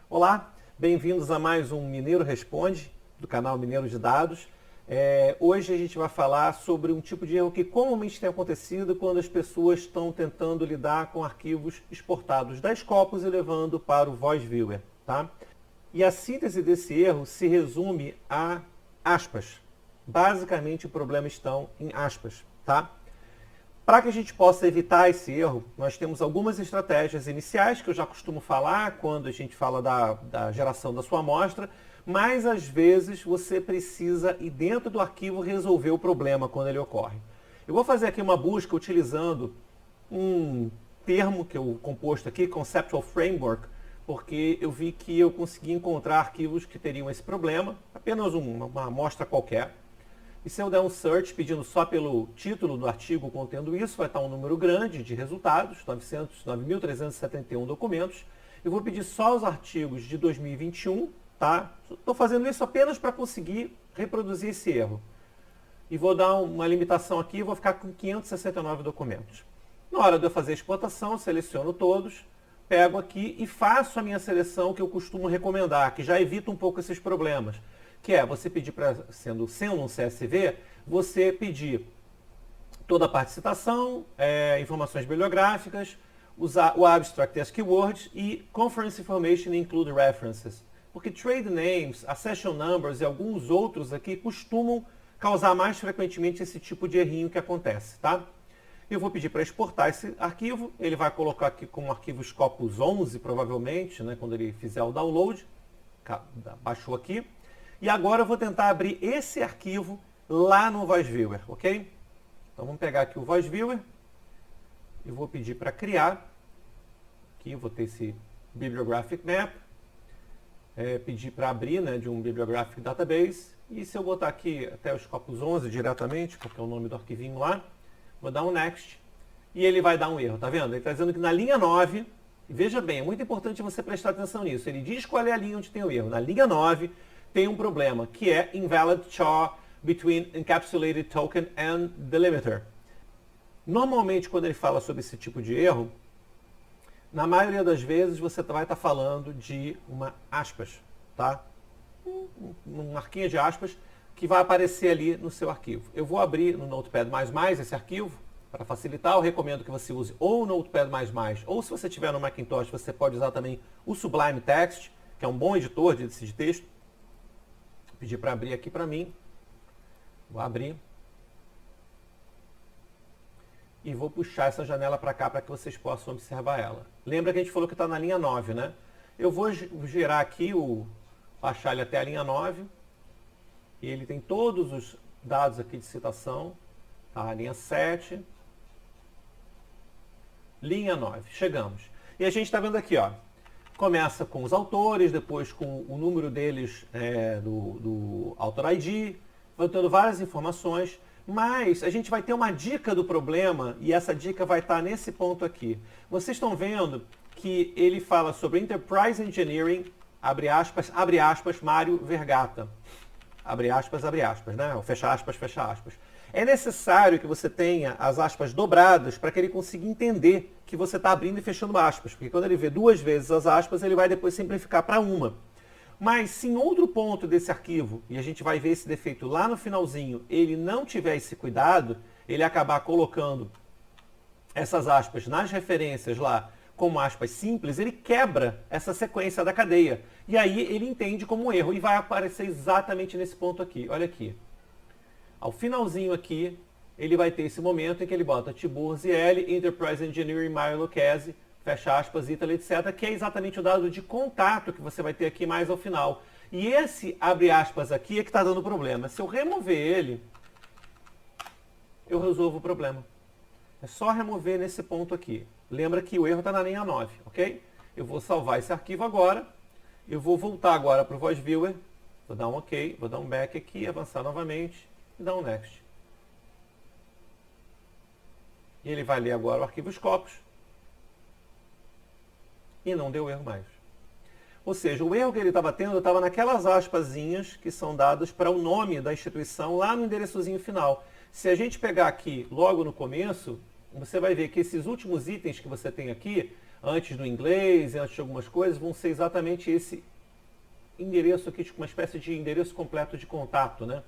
Olá, bem-vindos a mais um Mineiro Responde, do canal Mineiro de Dados. Hoje a gente vai falar sobre um tipo de erro que comumente tem acontecido quando as pessoas estão tentando lidar com arquivos exportados da Scopus e levando para o Voice Viewer, tá? E a síntese desse erro se resume a aspas. Basicamente o problema está em aspas, tá? Para que a gente possa evitar esse erro, nós temos algumas estratégias iniciais que eu já costumo falar quando a gente fala da geração da sua amostra, mas às vezes você precisa ir dentro do arquivo resolver o problema quando ele ocorre. Eu vou fazer aqui uma busca utilizando um termo que eu composto aqui, Conceptual Framework, porque eu vi que eu consegui encontrar arquivos que teriam esse problema, apenas uma amostra qualquer. E se eu der um search pedindo só pelo título do artigo contendo isso, vai estar um número grande de resultados, 9.371 documentos. Eu vou pedir só os artigos de 2021, tá? Estou fazendo isso apenas para conseguir reproduzir esse erro. E vou dar uma limitação aqui, vou ficar com 569 documentos. Na hora de eu fazer a exportação, eu seleciono todos, pego aqui e faço a minha seleção que eu costumo recomendar, que já evita um pouco esses problemas. Que é você pedir para, sendo um CSV, você pedir toda a parte de citação, informações bibliográficas, usar o abstract as keywords e conference information include references. Porque trade names, accession numbers e alguns outros aqui costumam causar mais frequentemente esse tipo de errinho que acontece, tá? Eu vou pedir para exportar esse arquivo, ele vai colocar aqui como arquivo Scopus 11, provavelmente, né, quando ele fizer o download. Baixou aqui. E agora eu vou tentar abrir esse arquivo lá no Voice Viewer, ok? Então vamos pegar aqui o Voice Viewer e vou pedir para criar. Aqui eu vou ter esse Bibliographic Map. Pedir para abrir, né, de um Bibliographic Database. E se eu botar aqui até o Scopus 11 diretamente, porque é o nome do arquivinho lá, vou dar um Next e ele vai dar um erro, tá vendo? Ele está dizendo que na linha 9, e veja bem, é muito importante você prestar atenção nisso. Ele diz qual é a linha onde tem o erro. Na linha 9, tem um problema, que é invalid char between encapsulated token and delimiter. Normalmente, quando ele fala sobre esse tipo de erro, na maioria das vezes você vai estar falando de uma aspas, tá? Uma marquinha de aspas que vai aparecer ali no seu arquivo. Eu vou abrir no Notepad++ esse arquivo, para facilitar, eu recomendo que você use ou o Notepad++, ou se você tiver no Macintosh, você pode usar também o Sublime Text, que é um bom editor de texto. Pedir para abrir aqui para mim. Vou abrir. E vou puxar essa janela para cá para que vocês possam observar ela. Lembra que a gente falou que está na linha 9, né? Eu vou girar aqui, baixar ele até a linha 9. E ele tem todos os dados aqui de citação. Tá? Linha 7. Linha 9. Chegamos. E a gente está vendo aqui, ó. Começa com os autores, depois com o número deles do Author ID, vai tendo várias informações, mas a gente vai ter uma dica do problema e essa dica vai estar nesse ponto aqui. Vocês estão vendo que ele fala sobre Enterprise Engineering, abre aspas, Mário Vergata. Abre aspas, né? Ou fecha aspas, fecha aspas. É necessário que você tenha as aspas dobradas para que ele consiga entender que você está abrindo e fechando aspas. Porque quando ele vê duas vezes as aspas, ele vai depois simplificar para uma. Mas se em outro ponto desse arquivo, e a gente vai ver esse defeito lá no finalzinho, ele não tiver esse cuidado, ele acabar colocando essas aspas nas referências lá como aspas simples, ele quebra essa sequência da cadeia. E aí ele entende como um erro e vai aparecer exatamente nesse ponto aqui. Olha aqui. Ao finalzinho aqui, ele vai ter esse momento em que ele bota Tiburzi L, Enterprise Engineering, Mário Lucchesi, fecha aspas, Italy, etc., que é exatamente o dado de contato que você vai ter aqui mais ao final. E esse abre aspas aqui é que está dando problema. Se eu remover ele, eu resolvo o problema. É só remover nesse ponto aqui. Lembra que o erro está na linha 9, ok? Eu vou salvar esse arquivo agora. Eu vou voltar agora para o Voice Viewer. Vou dar um OK, vou dar um back aqui, avançar novamente e dar um Next. E ele vai ler agora o arquivo Scopus. E não deu erro mais. Ou seja, o erro que ele estava tendo estava naquelas aspasinhas que são dadas para o nome da instituição lá no endereçozinho final. Se a gente pegar aqui logo no começo, você vai ver que esses últimos itens que você tem aqui, antes do inglês, antes de algumas coisas, vão ser exatamente esse endereço aqui, tipo uma espécie de endereço completo de contato, né?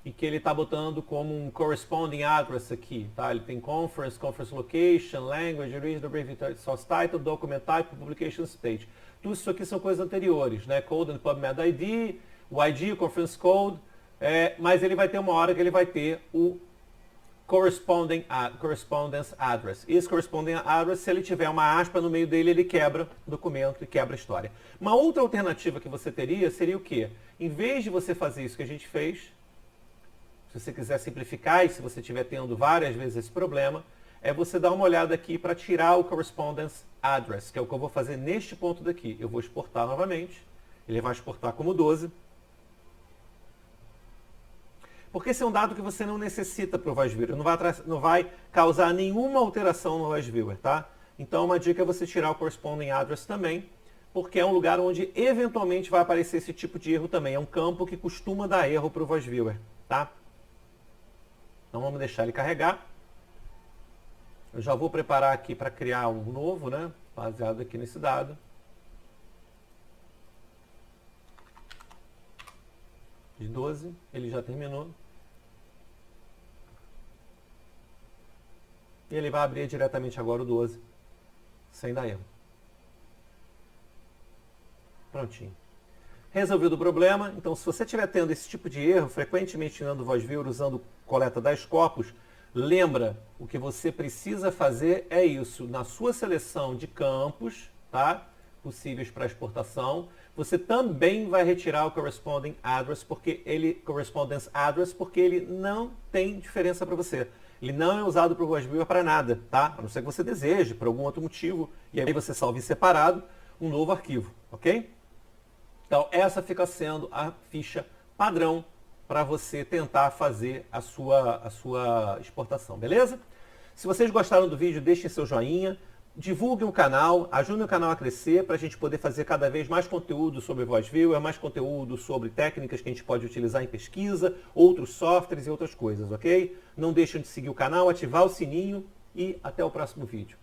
E que ele está botando como um corresponding address aqui, tá? Ele tem conference location, language, region, abbreviated source title, document type, publications page. Tudo isso aqui são coisas anteriores, né? Code and PubMed ID, o ID, o conference code, mas ele vai ter uma hora que ele vai ter o correspondence address. Esse corresponding address, se ele tiver uma aspa no meio dele, ele quebra o documento e quebra a história. Uma outra alternativa que você teria seria o quê? Em vez de você fazer isso que a gente fez, se você quiser simplificar e se você estiver tendo várias vezes esse problema, é você dar uma olhada aqui para tirar o correspondence address, que é o que eu vou fazer neste ponto daqui. Eu vou exportar novamente, ele vai exportar como 12. Porque esse é um dado que você não necessita para o VoiceViewer, não vai causar nenhuma alteração no VoiceViewer, tá? Então uma dica é você tirar o corresponding address também, porque é um lugar onde eventualmente vai aparecer esse tipo de erro também. É um campo que costuma dar erro para o VoiceViewer, tá? Então vamos deixar ele carregar. Eu já vou preparar aqui para criar um novo, né? Baseado aqui nesse dado. De 12, ele já terminou. E ele vai abrir diretamente agora o 12, sem dar erro. Prontinho. Resolvido o problema. Então, se você estiver tendo esse tipo de erro, frequentemente usando o VoiceViewer, usando coleta das corpos, lembra, o que você precisa fazer é isso. Na sua seleção de campos, tá? Possíveis para exportação, você também vai retirar o corresponding address, correspondence address, porque ele não tem diferença para você. Ele não é usado para o VoiceViewer para nada, tá? A não ser que você deseje, por algum outro motivo, e aí você salve em separado um novo arquivo, ok? Então, essa fica sendo a ficha padrão para você tentar fazer a sua exportação, beleza? Se vocês gostaram do vídeo, deixem seu joinha, divulguem o canal, ajudem o canal a crescer para a gente poder fazer cada vez mais conteúdo sobre VoiceViewer, mais conteúdo sobre técnicas que a gente pode utilizar em pesquisa, outros softwares e outras coisas, ok? Não deixem de seguir o canal, ativar o sininho e até o próximo vídeo.